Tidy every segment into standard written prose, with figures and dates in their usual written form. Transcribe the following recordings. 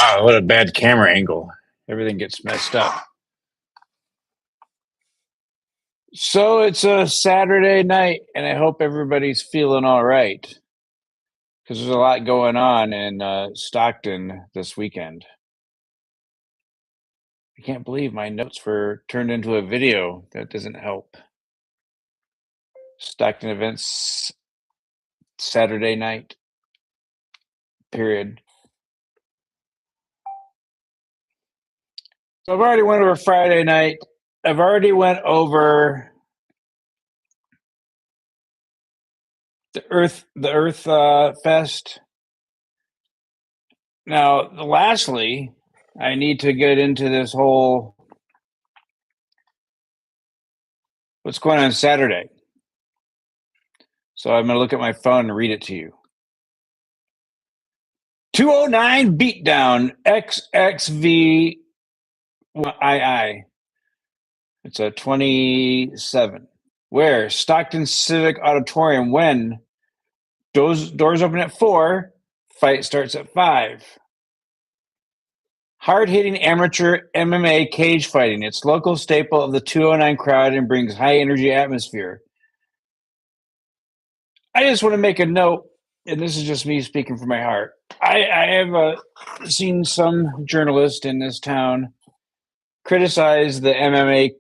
Wow, what a bad camera angle. Everything gets messed up. So it's a Saturday night, and I hope everybody's feeling all right because there's a lot going on in Stockton this weekend. I can't believe my notes were turned into a video. That doesn't help. Stockton events Saturday night, period. So I've already went over Friday night. I've already went over the Earth Fest. Now, lastly, I need to get into this whole what's going on Saturday. So I'm going to look at my phone and read it to you. 209 beatdown XXVII. It's a 27. Where? Stockton Civic Auditorium. When? Doors open at 4. Fight starts at 5. Hard-hitting amateur MMA cage fighting. It's local staple of the 209 crowd and brings high-energy atmosphere. I just want to make a note, and this is just me speaking from my heart. I have seen some journalist in this town criticize the MMA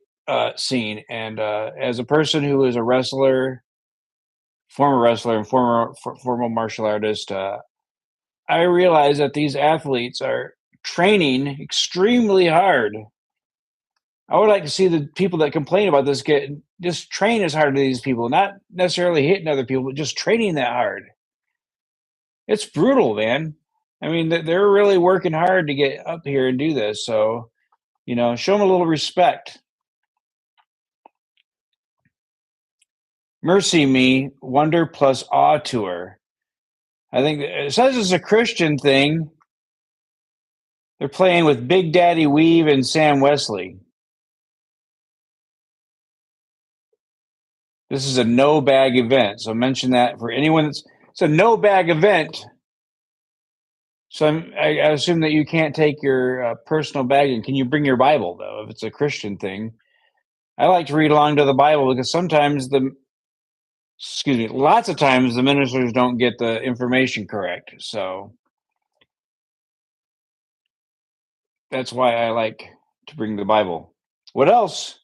scene, and as a person who is a wrestler, former wrestler, and former martial artist, I realize that these athletes are training extremely hard. I would like to see the people that complain about this just train as hard as these people, not necessarily hitting other people, but just training that hard. It's brutal, man. I mean, they're really working hard to get up here and do this. So, show them a little respect. Mercy Me, Wonder Plus Awe Tour. I think it says it's a Christian thing. They're playing with Big Daddy Weave and Sam Wesley. This is a no-bag event. So mention that for anyone it's a no-bag event. So I assume that you can't take your personal bag. And can you bring your Bible, though, if it's a Christian thing? I like to read along to the Bible because lots of times the ministers don't get the information correct. So that's why I like to bring the Bible. What else?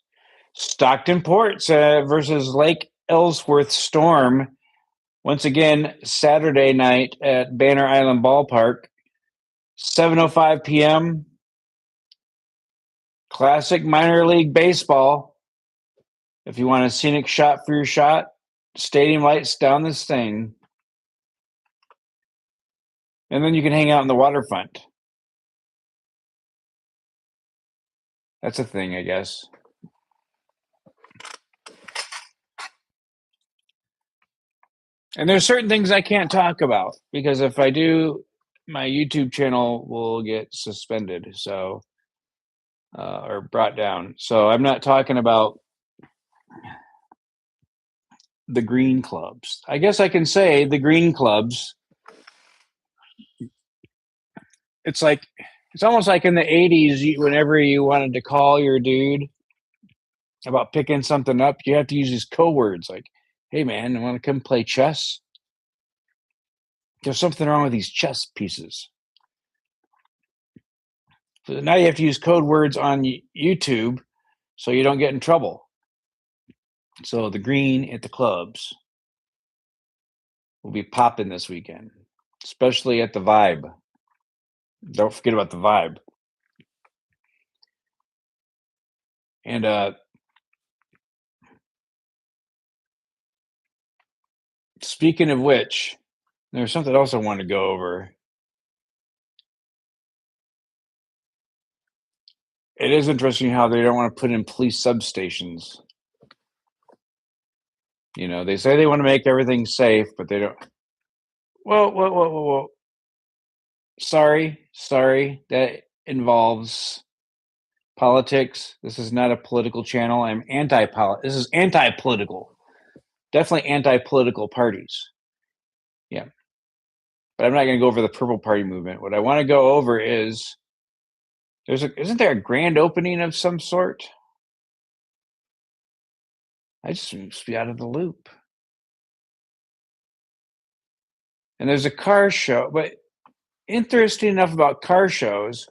Stockton Ports versus Lake Ellsworth Storm. Once again, Saturday night at Banner Island Ballpark, 7:05 p.m. Classic minor league baseball. If you want a scenic shot for your shot, stadium lights down this thing. And then you can hang out on the waterfront. That's a thing, I guess. And there's certain things I can't talk about because if I do, my YouTube channel will get suspended, so or brought down. So I'm not talking about the green clubs. I guess I can say the green clubs. It's almost like in the 80s, whenever you wanted to call your dude about picking something up, you have to use these code words like, hey, man, I want to come play chess. There's something wrong with these chess pieces. So now you have to use code words on YouTube so you don't get in trouble. So the green at the clubs will be popping this weekend, especially at the Vibe. Don't forget about the Vibe. And speaking of which, there's something else I want to go over. It is interesting how they don't want to put in police substations. They say they want to make everything safe, but they don't. Whoa. Sorry. That involves politics. This is not a political channel. I'm This is anti-political. Definitely anti-political parties. Yeah. but I'm not going to go over the Purple Party movement. What I want to go over is isn't there a grand opening of some sort? I just must be out of the loop. And there's a car show, but interesting enough about car shows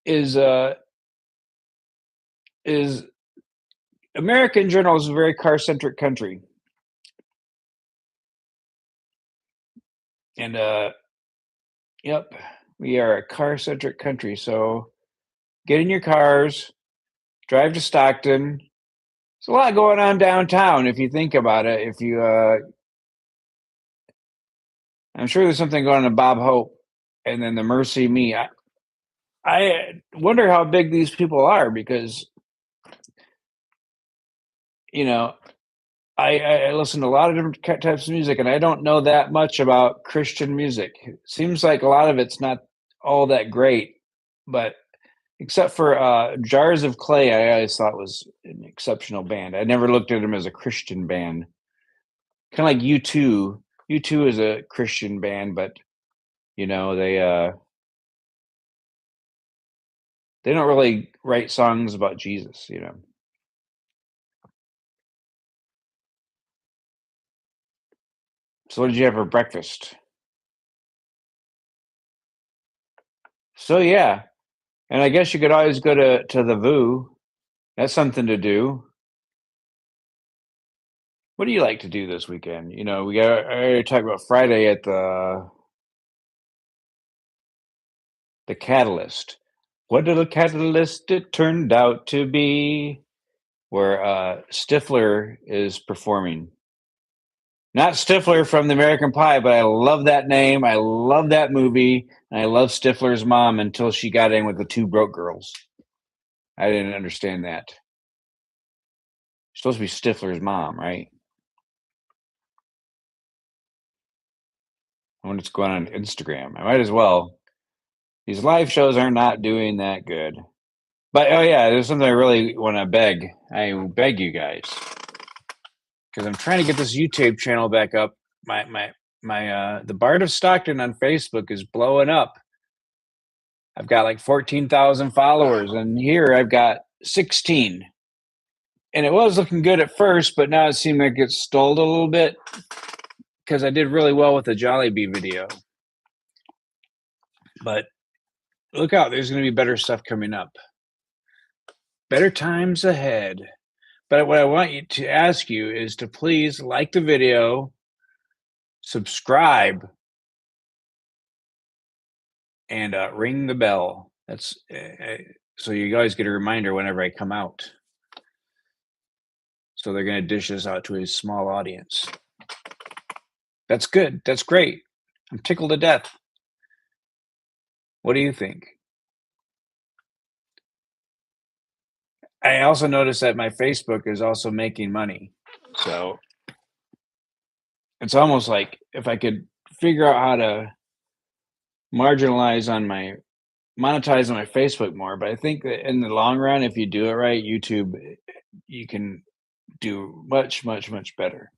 is America in general is a very car-centric country. And yep, we are a car-centric country. So get in your cars, drive to Stockton. There's a lot going on downtown if you think about it. If you I'm sure there's something going on in Bob Hope and then the Mercy Me. I wonder how big these people are because, you know, I listen to a lot of different types of music, and I don't know that much about Christian music. It seems like a lot of it's not all that great, but except for Jars of Clay, I always thought was an exceptional band. I never looked at them as a Christian band. Kind of like U2. U2 is a Christian band, but you know they don't really write songs about Jesus. You know. So what did you have for breakfast? So yeah, and I guess you could always go to the VU. That's something to do. What do you like to do this weekend? You know, I already talked about Friday at the Catalyst. What did the Catalyst it turned out to be? Where Stifler is performing. Not Stifler from the American Pie, but I love that name. I love that movie. And I love Stifler's mom until she got in with the two broke girls. I didn't understand that. She's supposed to be Stifler's mom, right? I wonder what's going on Instagram. I might as well. These live shows are not doing that good. But oh yeah, there's something I really want to beg. I beg you guys, because I'm trying to get this YouTube channel back up. My the Bard of Stockton on Facebook is blowing up. I've got like 14,000 followers, and here I've got 16. And it was looking good at first, but now it seemed like it stalled a little bit because I did really well with the Jollibee video. But look out, there's going to be better stuff coming up. Better times ahead. But what I want you to ask you is to please like the video, subscribe, and ring the bell. That's so you guys get a reminder whenever I come out. So they're going to dish this out to a small audience. That's good. That's great. I'm tickled to death. What do you think? I also noticed that my Facebook is also making money. So it's almost like if I could figure out how to monetize on my Facebook more. But I think that in the long run, if you do it right, YouTube, you can do much, much, much better.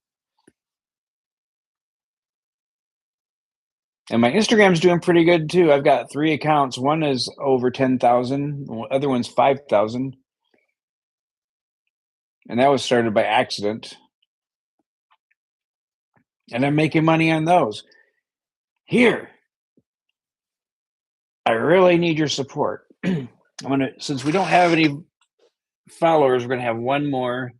And my Instagram's doing pretty good too. I've got 3 accounts. One is over 10,000. The other one's 5,000. And that was started by accident. And I'm making money on those. Here, I really need your support. Since we don't have any followers, we're gonna have one more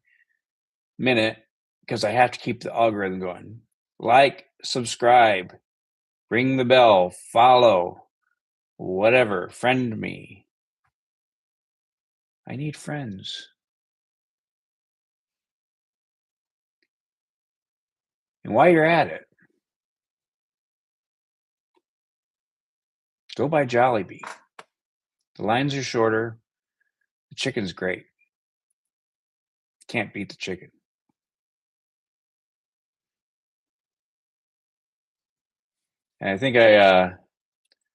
minute because I have to keep the algorithm going. Like, subscribe, ring the bell, follow, whatever, friend me. I need friends. And while you're at it, go buy Jollibee. The lines are shorter. The chicken's great. Can't beat the chicken. And I think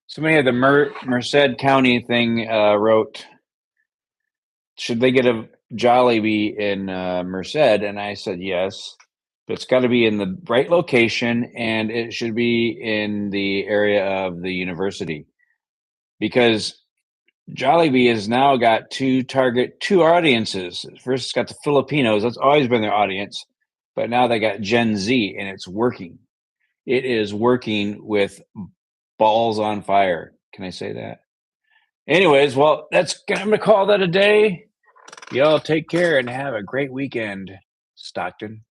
somebody had the Merced County thing wrote, should they get a Jollibee in Merced? And I said yes. but it's got to be in the right location, and it should be in the area of the university, because Jollibee has now got two audiences. First, it's got the Filipinos. That's always been their audience, but now they got Gen Z, and it's working. It is working with balls on fire. Can I say that? Anyways, well, I'm gonna call that a day. Y'all take care and have a great weekend, Stockton.